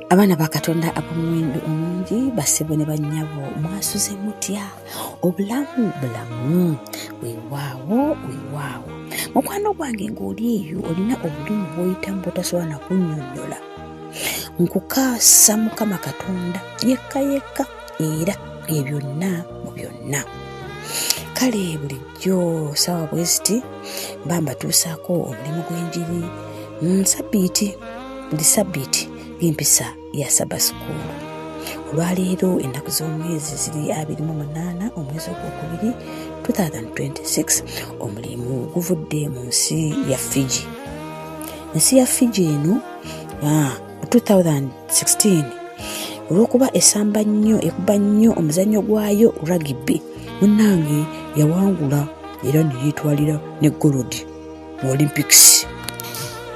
Abaana ba Katonda ab'omuwendo omungi, bassebo ne bannyabo, mwasuze mutya? Obulamu bulamu, weewaawo. Mukwano gwange ng'oli eyo olina obulimu bw'oyitamu bw'otasobola na kunnyonnyola. Nkukaasa Mukama Katonda yekka era byonna mu byonna. Kale bulijjo sawa bwe ziti mba mbatuusaako omulimu gw'enjiri buli sabbiiti ng'empisa ya Sabbath School. Olwaleero ennaku z'omwezi ziri 28 omwezi ogwokubiri 2026. Omulimu guvudde mu nsi ya Fiji. Ensi ya Fiji eno 2016 olw'okuba esamba nnyo ekuba nnyo omuzannyo gwayo rugby, munnange yawangula era ne yeetwalira ne golodi mu Olympics.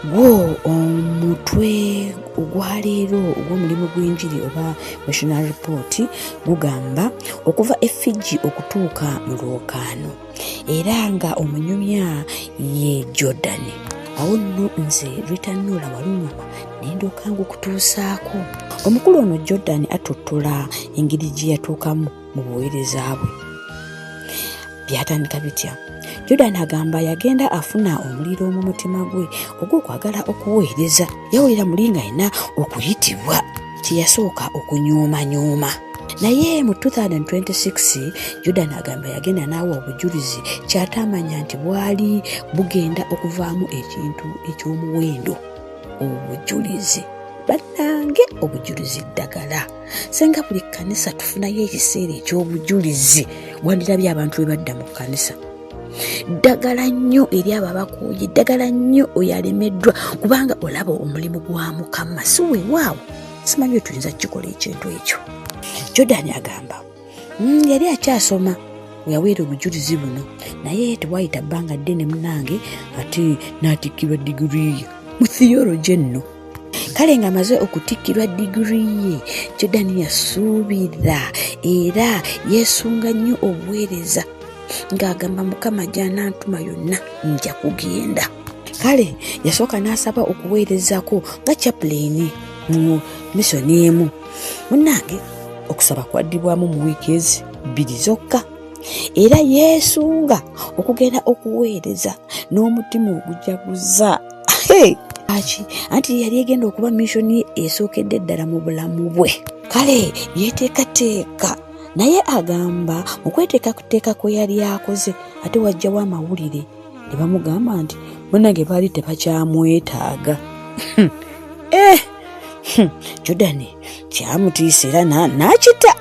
Gwo omutwe ogwaleero ogw'omulimu gw'enjiri oba national report gugamba okuva e Fiji okutuuka mu lwokaano era nga omunyumya ye Jordan. Awo nno nze Ritanula Walungama nendoka okutuusaako. Omukulu ono Jordan atottola engeri gye yatuukamu mu buweereza bwe. Byatandika bitya? Jordan agamba yagenda afuna omuliro mu mutima gwe ogw'okwagala okuweereza. Yawulira muli ng'alina okuyitibwa, kyeyasooka okunyooma. Naye mu 2026 Jordan agamba yagenda n'awa obujulizi kyatamanya nti bwali bugenda okuvaamu ekintu eky'omuwendo. Obujulizi bannange, obujulizi ddagala. Senga buli kkanisa tufunayo ekiseera eky'obujulizi, wandirabye abantu bwe badda mu kkanisa. Ddagala nnyo eri abo abakooye, ddagala nnyo oyo alemeddwa, kubanga olaba omulimu gwa Mukama. Si weewaawo simanyi tuyinza kukikola ekintu ekyo. Jordan agamba yali akyasoma weyaweera obujulizi buno, naye tewayita bbanga ddene munnange ate n'atikkirwa digiri mu theology nno. Kale ng'amaze okutikkirwa digiri ye, Jordan yasuubira era yeesunga nnyo obuweereza ng'agamba Mukama gy'anaantuma yonna nja kugenda. Kale yasooka n'asaba okuweerezako nga chaplain mu misoni emu. Munnange okusaba kwaddibwamu mu wiiki 2 zokka era yeesunga okugenda okuweereza n'omutima ogujaguza. Anti yali egenda okuba missoni esookedde ddala mu bulamu bwe. Kale yeeteekateeka, naye agamba mu kweteekateeka kwe yali akoze ate wajjawo amawulire ne bamugamba nti munnange baali tebakyamwetaaga. Jordan kyamutiisa era n'akita,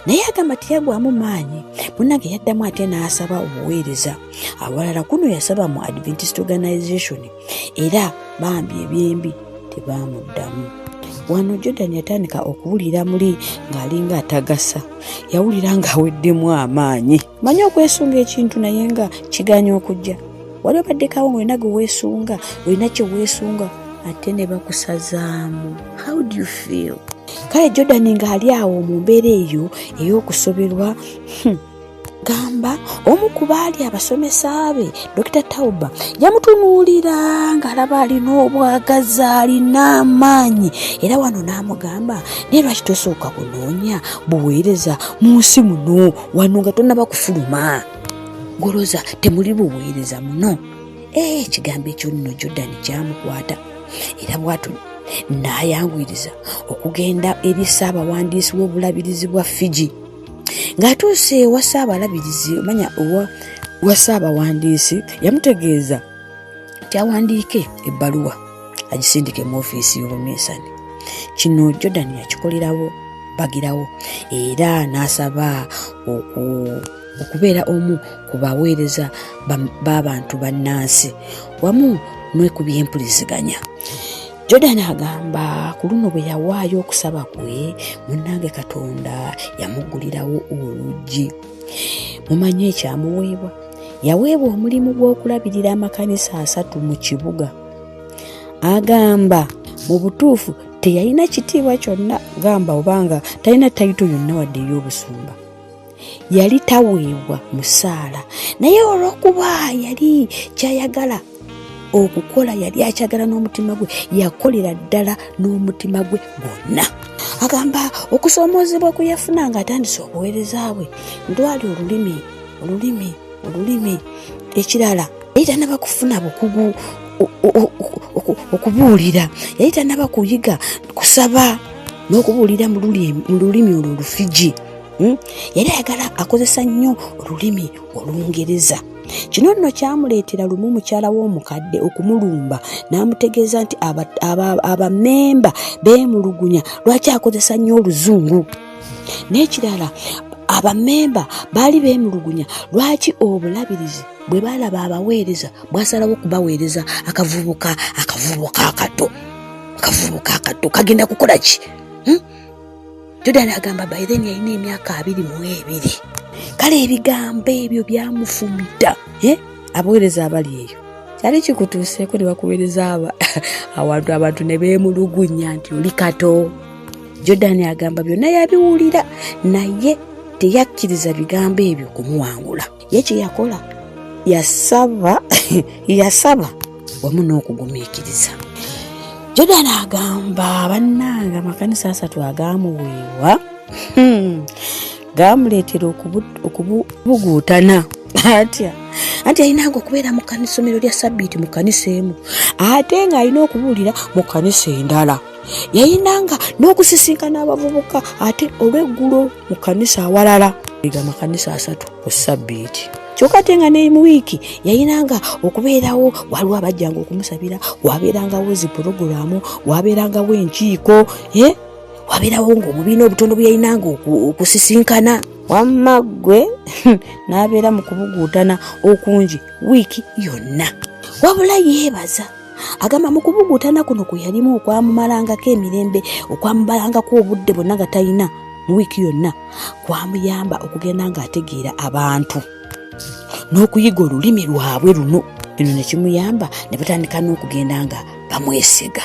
naye agamba teyagwamu maanyi. Munnange yaddamu ate n'asaba obuweereza awalala. Kuno yasaba mu Adventist Organization era bambi ebyembi tebaamuddamu. Wano Jordan yatandika okuwulira muli ng'alinga atagasa. Yawulira ng'aweddemu amaanyi. Manyi okwesunga ekintu naye nga kiganya okujja. Wali obaddekawo ng'olina gwe weesunga, olina kye weesunga ate ne bakusazaamu. How do you feel? Kale Jordan ng'ali awo mu mbeera eyo ey'okusoberwa, gamba omu ku baali abasomesa be Dr. Tauba yamutunuulira ng'alaba alina obwagazi, alina amaanyi, era wano n'amugamba naye lwaki tosooka kunoonya buweereza mu nsi muno wano nga tonnaba kufuluma? Goloza temuli buweereza muno. Ekigambo ekyo nno Jordan kyamukwata era bw'atyo n'ayanguyiriza okugenda eri Ssaabawandiisi w'obulabirizi bwa Fiji. Ng'atuuse ewa Ssaabalabirizi, omanya wa Ssaabawandiisi yamutegeeza nti awandiike ebbaluwa agisindike mu ofiisi y'obumeesani. Kino Jordan yakikolerawo bagirawo era n'asaba okubeera omu ku baweereza b'abantu bannansi wamu n'ekubya empuliziganya. Jordan agamba ku luno bwe yawaayo okusaba kwe, munnange Katonda yamuggulirawo oluggi. Mumanyi ekyamuweebwa? Yaweebwa omulimu gw'okulabirira amakanisa 3 mu kibuga. Agamba mu butuufu teyalina kitiibwa kyonna, gamba obanga talina tayito yonna wadde ey'obusumba. Yali taweebwa musaala, naye olw'okuba yali kyayagala okukola yali akyagala n'omutima gwe, yakolera ddala n'omutima gwe gwonna. Agamba okusoomoozebwa kwe yafuna ng'atandise obuweereza bwe ndwali olulimi. Ekirala yali tanaba kufuna bukugu okubuulira, yali tanaba kuyiga kusaba n'okubuulira mu lulimi olwo Olufiji. Yali ayagala akozesa nnyo olulimi Olungereza. Kino nno kyamuleetera lumu mukyala w'omukadde okumulumba n'amutegeeza nti abamemba beemulugunya lwaki akozesa nnyo Oluzungu. N'ekirala abamemba baali beemulugunya lwaki obulabirizi bwe baalaba abaweereza bwasalawo kubaweereza akavubuka akato kagenda kukola ki? Jordan agamba by then yalina emyaka 22. Kale ebigambo ebyo byamufumita. Abaweereza abali eyo kyali kikutuuseeko ne bakuweereza abantu ne beemulugunya nti oli kato. Jordan agamba byonna yabiwulira naye teyakkiriza bigambo ebyo kumuwangula. Ye kye yakola yasaba wamu n'okugumiikiriza. Jordan agamba bannanga amakanisa 3 agaamuweebwa gaamuleetera okubuguutana anti alinanga okubeera mu kkanisomero lya Sabbiiti mu kkanisa emu ate ng'alina okubuulira mu kkanisa endala. Yayinanga n'okusisinkana abavubuka ate olw'eggulo mu kkanisa awalala. Amakanisa 3 ku Sabbiiti. Kyokka ate nga ne mu wiiki yayinanga okubeerawo, waliwo abajjanga okumusabira, wabeerangawo zipulogulaamu, wabeerangawo enkiiko, wabeerawo ng'omubiina obutono bwe yayinanga okusisinkana. Wamma ggwe n'abeera mu kubuguutana okungi wiiki yonna. Wabula yeebaza agamba mu kubuguutana kuno kwe yalimu okwamumalangako emirembe, okwamubalangako obudde bwonna nga talina mu wiiki yonna, kwamuyamba okugenda ng'ategeera abantu n'okuyiga olulimi lwabwe luno. Bino ne kimuyamba ne batandika n'okugenda nga bamwesiga.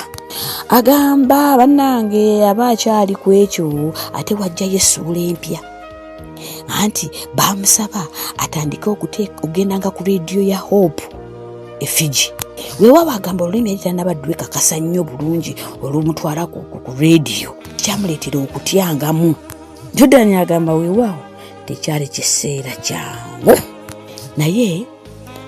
Agamba bannange aba akyali ku ekyo ate wajjayo essuula empya. Anti bamusaba atandike okugenda nga ku leediyo ya Hope Fiji. Weewaawo agamba olulimi yali tannabaddu kakasa nnyo bulungi olw'omutwala ku leediyo, kyamuleetera okutyangamu. Jordan agamba weewaawo tekyali kiseera kyangu, naye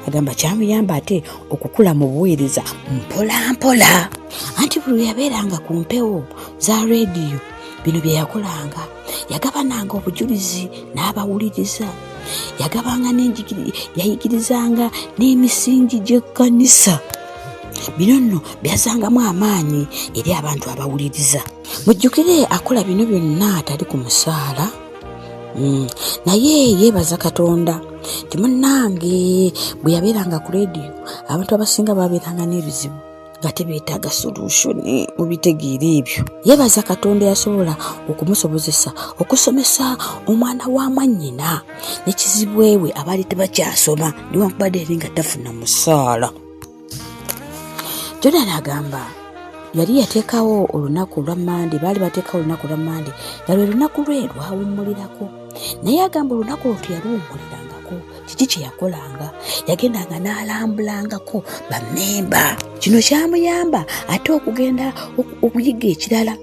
agamba kyamuyamba ate okukula mu buweereza mpola mpola. Anti buli yabeeranga ku mpewo za leediyo bino bye yakolanga, yagabananga obujulizi n'abawuliriza, yayigirizanga n'emisingi gy'ekkanisa. Bino nno byazangamu amaanyi eri abantu abawuliriza. Mujjukire akola bino byonna atali ku musaala, naye yeebaza Katonda nti munnange bwe yabeeranga ku leediyo abantu abasinga babeeranga n'ebizibu nga tebeetaaga solution mu bitegeero ebyo. Yeebaza Katonda yasobola okumusobozesa okusomesa omwana wa mwannyina n'ekizibwewe abaali tebakyasoma newankubadde yali nga tafuna musaala. Jordan agamba yali yateekawo olunaku lwa Mande, baali bateekawo olunaku lwa Mande nga lwe lunaku lwe lwawummulirako. Naye agamba olunaku olwo teyaluwummulirangako. Kiki kye yakolanga? Yagendanga n'alambulangako bamemba. Kino kyamuyamba ate okugenda okuyiga ekirala,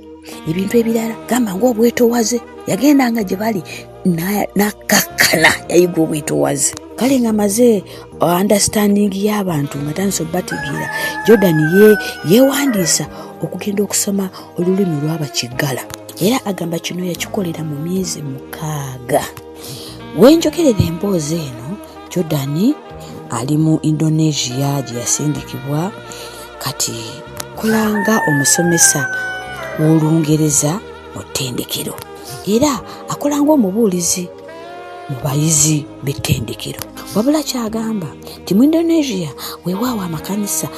ebintu ebirala. Gamba ng'obwetoowaze, yagendanga gye bali n'akakkana, yayiga obwetoowaze. Kale nga maze understanding y'abantu nga tandise okubategeera, Jordan yeewandiisa okugenda okusoma olulimi lw'Abakiggala. Era agamba kino yakikolera mu myezi 6. Wenjogerera emboozi eno, Jordan ali mu Indonesia gye yasindikibwa, kati kolanga omusomesa w'Olungereza mu ttendekero, era akolanga omubuulizi mu bayizi b'ettendekero. Wabula kyagamba nti mu Indonesia weewaawo amakanisa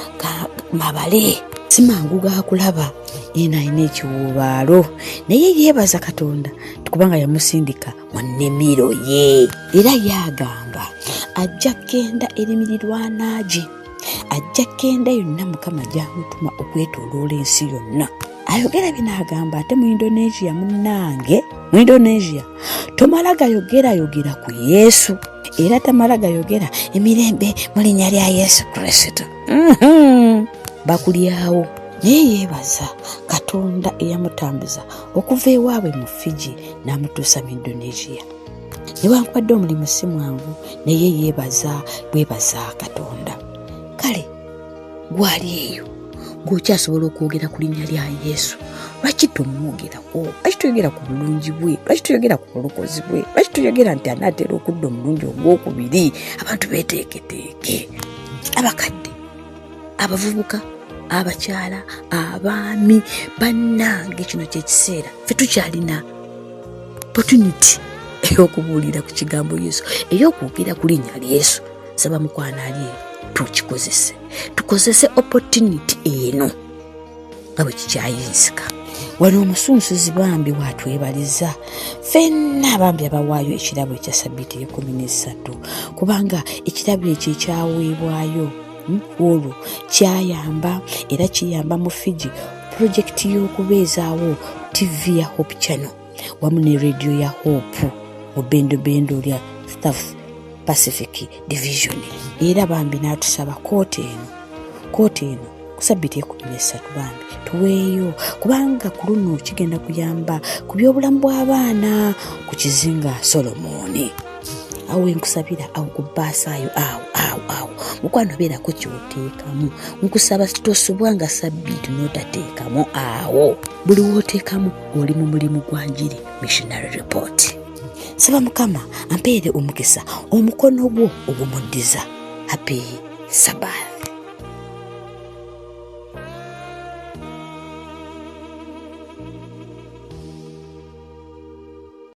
mabale, si mangu ga kulaba, alina ekiwuubaalo, naye yeebaza Katonda kubanga yamusindika mu nnimiro ye. Era yagamba ajja kgenda erimirirwana gye, ajja kgenda yonna Mukama gy'amutuma okwetooloola ensi yonna. Ayogera bino agamba ate mu Indonesia munnange, mu Indonesia tomala gayogera ku Yesu, era tamala gayogera emirembe mu linnya lya Yesu Kristo. Bakulyawo naye yeebaza Katonda eyamutambuza okuva ewaabwe mu Fiji n'amutuusa mu Indonesia. Newankubadde omulimu si mwangu naye bwebaza Katonda. Kale gwali eyo ng'okyasobola okwogera ku linnya lya Yesu, lwaki tomwogerako? Lwaki tuyogera ku bulungi bwe? Lwaki tuyogera ku bulokozi bwe? Lwaki tuyogera nti anaatera okudda omulundi ogwokubiri? Abantu beeteeketeeke, abakadde, abavubuka, abakyala, abaami, bannange, kino kyekiseera ffe tukyalina opportunity ey'okubuulira ku kigambo Yesu, ey'okwogera ku linnya lya Yesu. Saba mukwana ali tukozese opportunity eno nga bwe kikyayinzika. Wano omusunsuzi bambi watwebaliza ffenna bambi abawaayo ekirabo ekya Ssabbiiti ye-13 kubanga ekirabo ekyo ekyaweebwayo olwo kyayamba era kiyamba mu Fiji pulojekiti y'okubeezaawo TV ya Hope Channel wamu ne radio ya Hope mu bendo lya South Pacific Division. Era bambi n'atusaba kooti eno ku Ssabbiiti ye-13 bambi tuweeyo kubanga ku luno kigenda kuyamba ku by'obulamu bw'abaana ku kizinga Solomoni. Awo enkusabira awo ku baasaayo awo mukwano beerako kyoteekamu. Nkusaba tosobwanga Ssabbiiti n'otateekamu awo. Buli wooteekamu oli mu mulimu gwa Njiri Missionary Report. Saba Mukama ampeere omukisa omukono gwo ogumuddiza. Happy Sabbath.